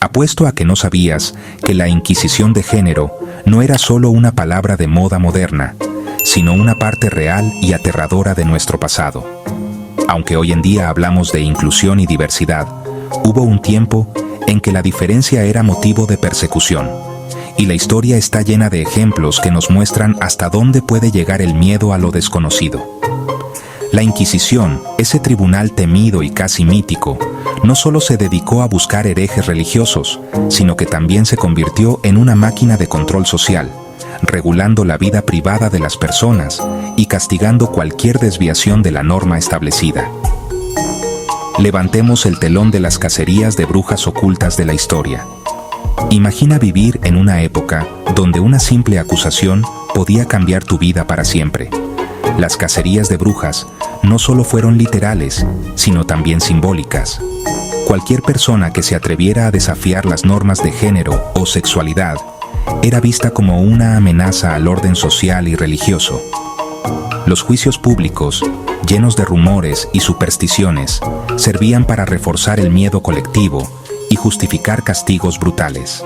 Apuesto a que no sabías que la Inquisición de género no era solo una palabra de moda moderna, sino una parte real y aterradora de nuestro pasado. Aunque hoy en día hablamos de inclusión y diversidad, hubo un tiempo en que la diferencia era motivo de persecución, y la historia está llena de ejemplos que nos muestran hasta dónde puede llegar el miedo a lo desconocido. La Inquisición, ese tribunal temido y casi mítico, no solo se dedicó a buscar herejes religiosos, sino que también se convirtió en una máquina de control social, regulando la vida privada de las personas y castigando cualquier desviación de la norma establecida. Levantemos el telón de las cacerías de brujas ocultas de la historia. Imagina vivir en una época donde una simple acusación podía cambiar tu vida para siempre. Las cacerías de brujas no solo fueron literales, sino también simbólicas. Cualquier persona que se atreviera a desafiar las normas de género o sexualidad era vista como una amenaza al orden social y religioso. Los juicios públicos, llenos de rumores y supersticiones, servían para reforzar el miedo colectivo y justificar castigos brutales.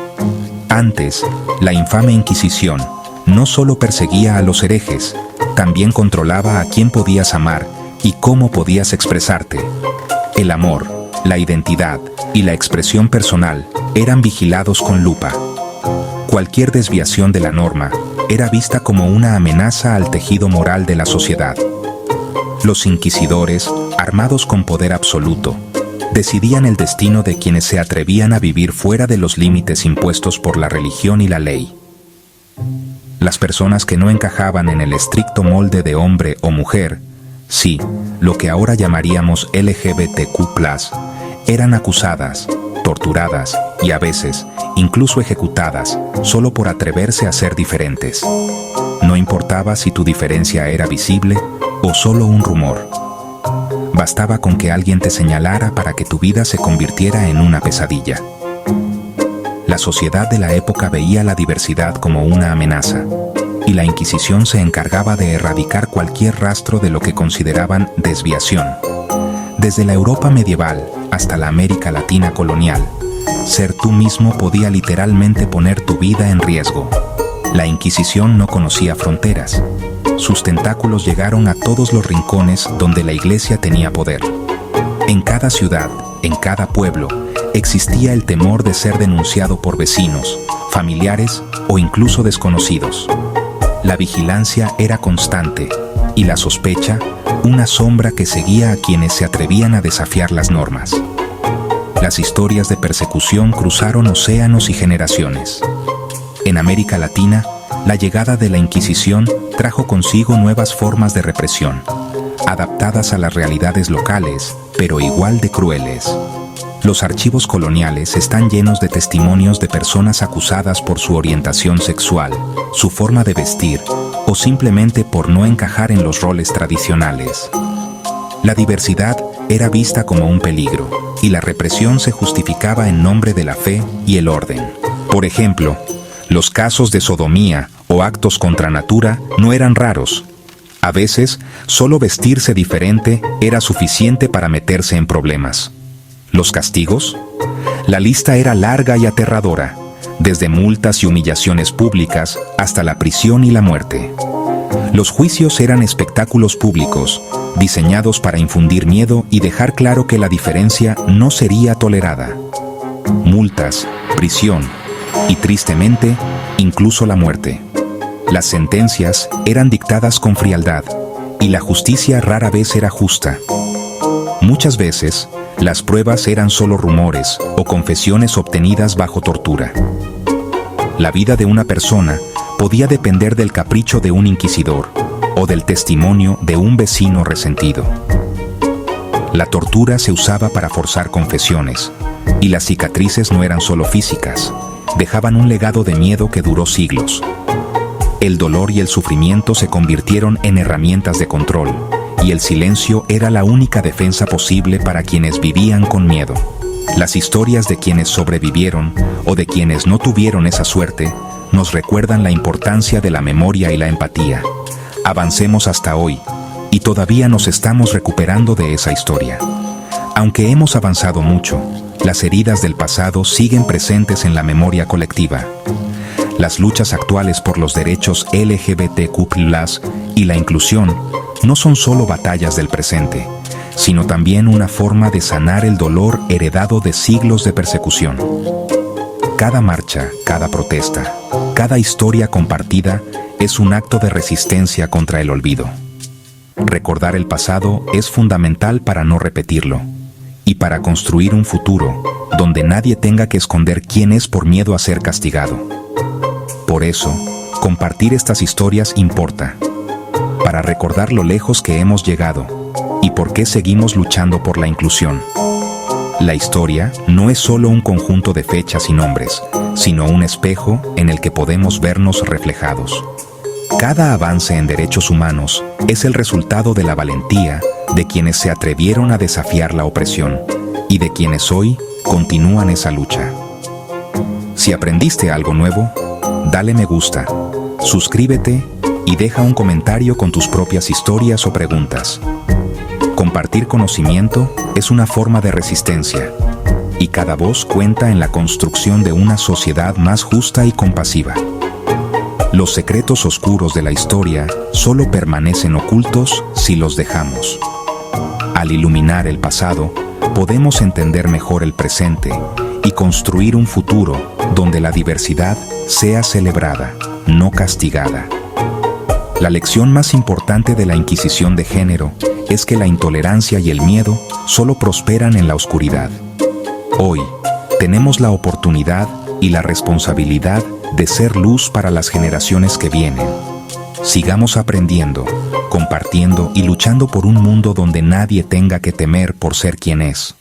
Antes, la infame Inquisición no solo perseguía a los herejes, también controlaba a quién podías amar y cómo podías expresarte. El amor, la identidad y la expresión personal eran vigilados con lupa. Cualquier desviación de la norma era vista como una amenaza al tejido moral de la sociedad. Los inquisidores, armados con poder absoluto, decidían el destino de quienes se atrevían a vivir fuera de los límites impuestos por la religión y la ley. Las personas que no encajaban en el estricto molde de hombre o mujer, sí, lo que ahora llamaríamos LGBTQ+, eran acusadas, torturadas y a veces incluso ejecutadas solo por atreverse a ser diferentes. No importaba si tu diferencia era visible o solo un rumor. Bastaba con que alguien te señalara para que tu vida se convirtiera en una pesadilla. La sociedad de la época veía la diversidad como una amenaza, y la Inquisición se encargaba de erradicar cualquier rastro de lo que consideraban desviación. Desde la Europa medieval hasta la América Latina colonial, ser tú mismo podía literalmente poner tu vida en riesgo. La Inquisición no conocía fronteras. Sus tentáculos llegaron a todos los rincones donde la Iglesia tenía poder. En cada ciudad, en cada pueblo, existía el temor de ser denunciado por vecinos, familiares o incluso desconocidos. La vigilancia era constante y la sospecha, una sombra que seguía a quienes se atrevían a desafiar las normas. Las historias de persecución cruzaron océanos y generaciones. En América Latina, la llegada de la Inquisición trajo consigo nuevas formas de represión, adaptadas a las realidades locales, pero igual de crueles. Los archivos coloniales están llenos de testimonios de personas acusadas por su orientación sexual, su forma de vestir o simplemente por no encajar en los roles tradicionales. La diversidad era vista como un peligro y la represión se justificaba en nombre de la fe y el orden. Por ejemplo, los casos de sodomía o actos contra natura no eran raros. A veces, solo vestirse diferente era suficiente para meterse en problemas. ¿Los castigos? La lista era larga y aterradora, desde multas y humillaciones públicas hasta la prisión y la muerte. Los juicios eran espectáculos públicos, diseñados para infundir miedo y dejar claro que la diferencia no sería tolerada. Multas, prisión y, tristemente, incluso la muerte. Las sentencias eran dictadas con frialdad y la justicia rara vez era justa. Muchas veces, las pruebas eran solo rumores o confesiones obtenidas bajo tortura. La vida de una persona podía depender del capricho de un inquisidor o del testimonio de un vecino resentido. La tortura se usaba para forzar confesiones, y las cicatrices no eran solo físicas, dejaban un legado de miedo que duró siglos. El dolor y el sufrimiento se convirtieron en herramientas de control, y el silencio era la única defensa posible para quienes vivían con miedo. Las historias de quienes sobrevivieron o de quienes no tuvieron esa suerte nos recuerdan la importancia de la memoria y la empatía. Avancemos hasta hoy, y todavía nos estamos recuperando de esa historia. Aunque hemos avanzado mucho, las heridas del pasado siguen presentes en la memoria colectiva. Las luchas actuales por los derechos LGBTQ+ y la inclusión no son solo batallas del presente, sino también una forma de sanar el dolor heredado de siglos de persecución. Cada marcha, cada protesta, cada historia compartida es un acto de resistencia contra el olvido. Recordar el pasado es fundamental para no repetirlo y para construir un futuro donde nadie tenga que esconder quién es por miedo a ser castigado. Por eso, compartir estas historias importa, para recordar lo lejos que hemos llegado y por qué seguimos luchando por la inclusión. La historia no es solo un conjunto de fechas y nombres, sino un espejo en el que podemos vernos reflejados. Cada avance en derechos humanos es el resultado de la valentía de quienes se atrevieron a desafiar la opresión y de quienes hoy continúan esa lucha. Si aprendiste algo nuevo, dale me gusta, suscríbete y deja un comentario con tus propias historias o preguntas. Compartir conocimiento es una forma de resistencia, y cada voz cuenta en la construcción de una sociedad más justa y compasiva. Los secretos oscuros de la historia solo permanecen ocultos si los dejamos. Al iluminar el pasado, podemos entender mejor el presente y construir un futuro donde la diversidad sea celebrada, no castigada. La lección más importante de la Inquisición de género es que la intolerancia y el miedo solo prosperan en la oscuridad. Hoy, tenemos la oportunidad y la responsabilidad de ser luz para las generaciones que vienen. Sigamos aprendiendo, compartiendo y luchando por un mundo donde nadie tenga que temer por ser quien es.